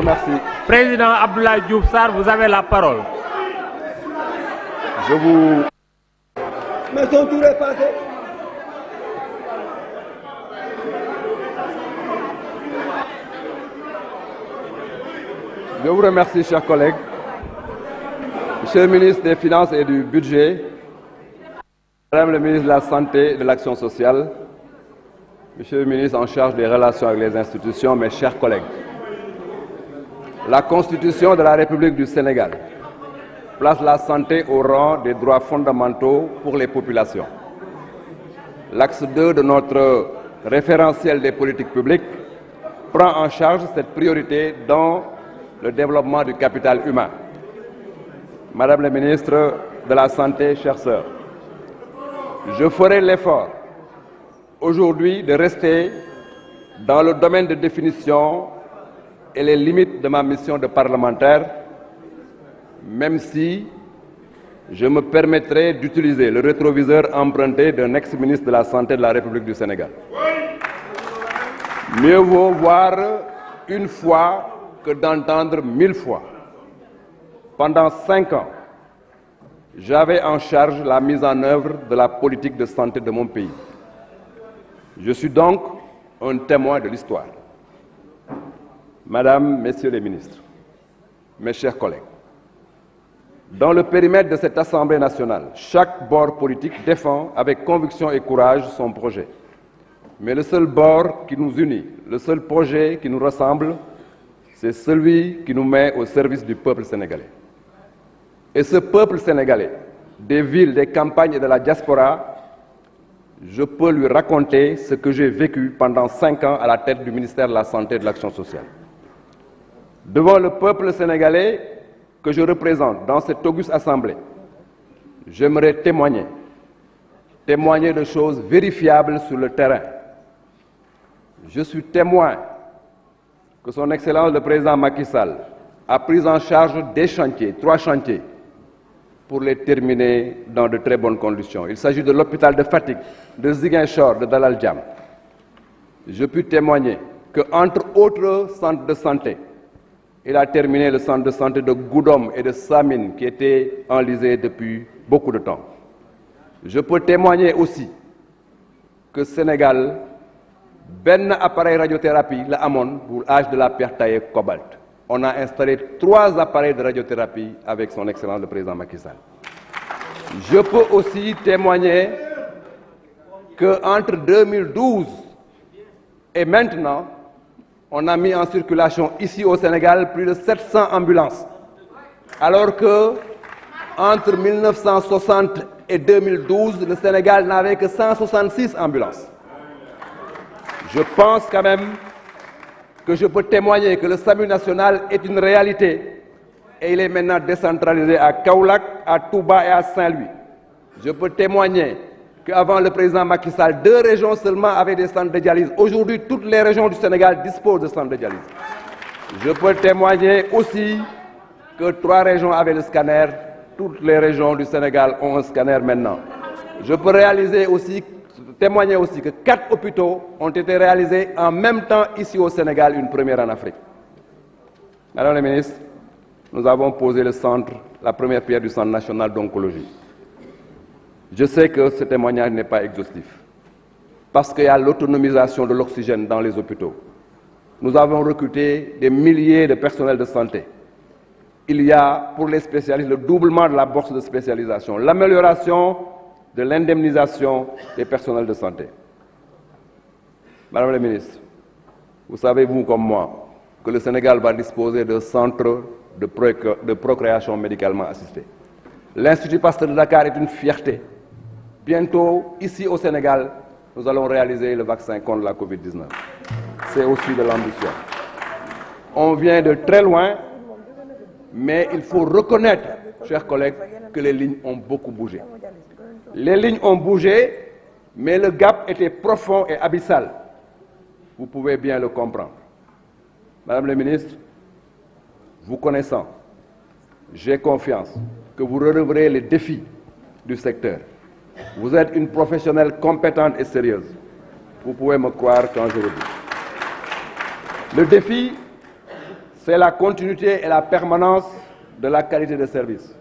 remercie. Président Abdoulaye Diouf Sarr, vous avez la parole. Je vous... Mais son tour est passé. Je vous remercie, chers collègues. Monsieur le ministre des Finances et du Budget, Madame le ministre de la Santé et de l'Action sociale, Monsieur le ministre en charge des relations avec les institutions, mes chers collègues, la Constitution de la République du Sénégal place la santé au rang des droits fondamentaux pour les populations. L'axe 2 de notre référentiel des politiques publiques prend en charge cette priorité dans le développement du capital humain. Madame la ministre de la Santé, chères sœurs, je ferai l'effort aujourd'hui de rester dans le domaine de définition et les limites de ma mission de parlementaire, même si je me permettrai d'utiliser le rétroviseur emprunté d'un ex-ministre de la Santé de la République du Sénégal. Mieux vaut voir une fois que d'entendre 1000 fois. Pendant 5 ans, j'avais en charge la mise en œuvre de la politique de santé de mon pays. Je suis donc un témoin de l'histoire. Madame, Messieurs les ministres, mes chers collègues, dans le périmètre de cette Assemblée nationale, chaque bord politique défend avec conviction et courage son projet. Mais le seul bord qui nous unit, le seul projet qui nous rassemble, c'est celui qui nous met au service du peuple sénégalais. Et ce peuple sénégalais, des villes, des campagnes et de la diaspora, je peux lui raconter ce que j'ai vécu pendant 5 ans à la tête du ministère de la Santé et de l'Action sociale. Devant le peuple sénégalais que je représente dans cette auguste assemblée, j'aimerais témoigner de choses vérifiables sur le terrain. Je suis témoin que son Excellence le Président Macky Sall a pris en charge des chantiers, 3 chantiers, pour les terminer dans de très bonnes conditions. Il s'agit de l'hôpital de Fatick, de Ziguinchor, de Dalal Jamm. Je puis témoigner qu'entre autres centres de santé, il a terminé le centre de santé de Goudom et de Samine qui étaient enlisés depuis beaucoup de temps. Je peux témoigner aussi que Sénégal, ben appareil radiothérapie, la amon pour l'âge de la perte taillée cobalt. On a installé 3 appareils de radiothérapie avec son Excellence le Président Macky Sall. Je peux aussi témoigner qu'entre 2012 et maintenant, on a mis en circulation ici au Sénégal plus de 700 ambulances. Alors que entre 1960 et 2012, le Sénégal n'avait que 166 ambulances. Je pense quand même que je peux témoigner que le SAMU national est une réalité et il est maintenant décentralisé à Kaolack, à Touba et à Saint-Louis. Je peux témoigner qu'avant le président Macky Sall, 2 régions seulement avaient des centres de dialyse. Aujourd'hui, toutes les régions du Sénégal disposent de centres de dialyse. Je peux témoigner aussi que 3 régions avaient le scanner. Toutes les régions du Sénégal ont un scanner maintenant. Je peux témoigner aussi que 4 hôpitaux ont été réalisés en même temps ici au Sénégal, une première en Afrique. Madame la ministre, nous avons posé la première pierre du Centre national d'oncologie. Je sais que ce témoignage n'est pas exhaustif, parce qu'il y a l'autonomisation de l'oxygène dans les hôpitaux. Nous avons recruté des milliers de personnels de santé. Il y a, pour les spécialistes, le doublement de la bourse de spécialisation, l'amélioration de l'indemnisation des personnels de santé. Madame la ministre, vous savez, vous comme moi, que le Sénégal va disposer de centres de procréation médicalement assistée. L'Institut Pasteur de Dakar est une fierté. Bientôt, ici au Sénégal, nous allons réaliser le vaccin contre la Covid-19. C'est aussi de l'ambition. On vient de très loin, mais il faut reconnaître, chers collègues, que les lignes ont beaucoup bougé. Les lignes ont bougé, mais le gap était profond et abyssal. Vous pouvez bien le comprendre. Madame la ministre, vous connaissant, j'ai confiance que vous releverez les défis du secteur. Vous êtes une professionnelle compétente et sérieuse. Vous pouvez me croire quand je le dis. Le défi, c'est la continuité et la permanence de la qualité de service.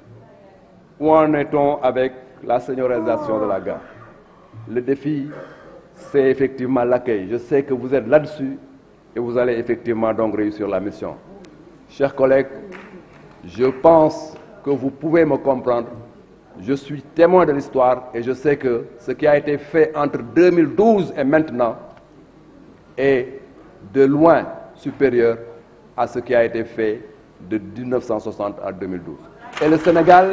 Où en est-on avec la seigneurialisation de la gare? Le défi, c'est effectivement l'accueil. Je sais que vous êtes là-dessus et vous allez effectivement donc réussir la mission. Chers collègues, je pense que vous pouvez me comprendre. Je suis témoin de l'histoire et je sais que ce qui a été fait entre 2012 et maintenant est de loin supérieur à ce qui a été fait de 1960 à 2012. Et le Sénégal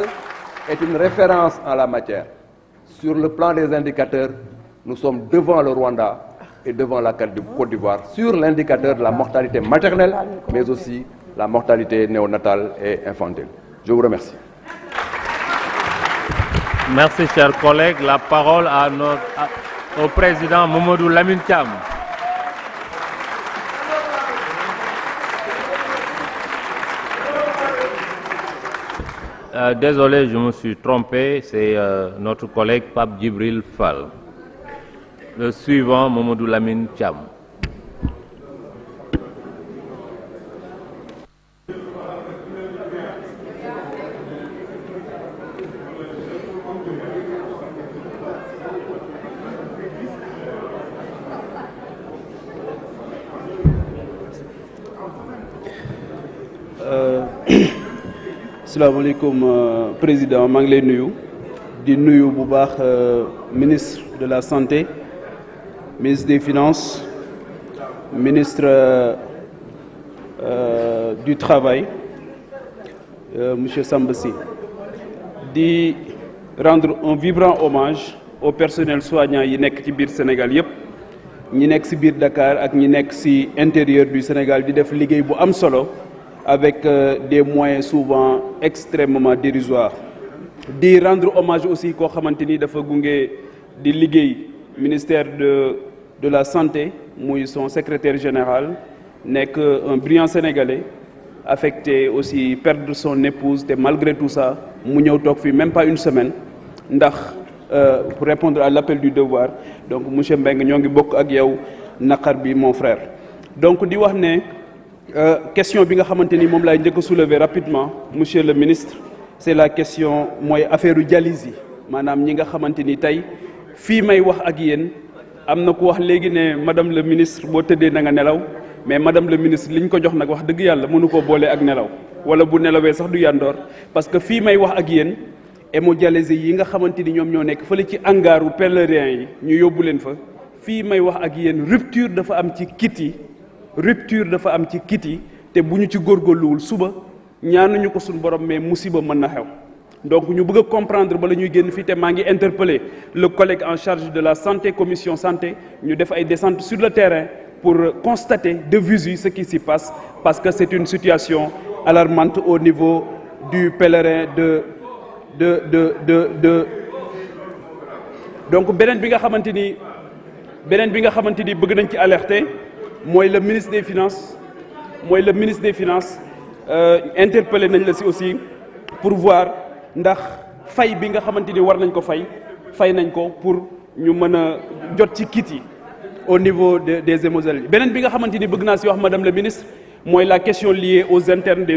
est une référence en la matière. Sur le plan des indicateurs, nous sommes devant le Rwanda et devant la Côte d'Ivoire sur l'indicateur de la mortalité maternelle, mais aussi la mortalité néonatale et infantile. Je vous remercie. Merci, chers collègues. La parole au président Mamadou Lamine Thiam. Désolé, je me suis trompé, c'est notre collègue Pape Djibril Fall. Le suivant, Mamadou Lamine Thiam. Asalaamaaleykum président maa ngi lay nuyu di nuyu bu baax ministre de la santé, ministre des finances, ministre du travail monsieur Samba Sy, di rendre un vibrant hommage au personnel soignant yi nekk ci biir Sénégal yépp, ñi nekk ci biir Dakar ak ñi nekk ci intérieur du Sénégal di def liggéey bu am solo avec des moyens souvent extrêmement dérisoires. Di rendre hommage aussi koo xamante ni dafa gunge di liggéey ministère de la santé muy son secrétaire général nekk un brillant sénégalais affecté aussi perdre son épouse te malgré tout ça mu ñëw toog fii même pas une semaine ndax pour répondre à l'appel du devoir. Donc monsieur Mbengue ñoo ngi bokk ak yow naqar bi mon frère. Donc di wax ne question bi nga xamante ni moom laay njëkk a soulever rapidement monsieur le ministre, c'est la question mooy affaire dialyse yi maanaam ñi nga xamante ni tey fii may wax ak yéen am na ku wax léegi ne madame le ministre boo tëddee na nga nelaw, mais madame le ministre liñ ko jox nag wax dëgg yàlla mënu ko boole ak nelaw wala bu nelawee sax du yandoor, parce que fii may wax ak yéen hémodialysé yi nga xamante ni ñoom ñoo nekk fële ci hangaaru pèlerin yi ñu yóbbu leen fa, fii may wax ak yéen rupture dafa am ci kit yi. Rupture dafa am ci kit yi te bu ñu ci góorgóorluwul suba ñaanuñu ko suñu borom mais musiba mën na xew. Donc ñu bëgg a comprendre ba la ñuy génn fii te maa ngi interpeller le collègue en charge de la santé, commission santé, ñu def ay descentes sur le terrain pour constater de visu ce qui s'y passe, parce que c'est une situation alarmante au niveau du pèlerin donc beneen bi nga xamante ni bëgg nañ ci alerter mooy le ministre des finances interpellé nañ la si aussi pour voir ndax fay bi nga xamante ni war nañ ko fay nañ ko pour ñu mën a jot ci kit yi au niveau des hémodialysés. Beneen bi nga xamante ni bëgg naa si wax madame le ministre mooy la question liée aux internes des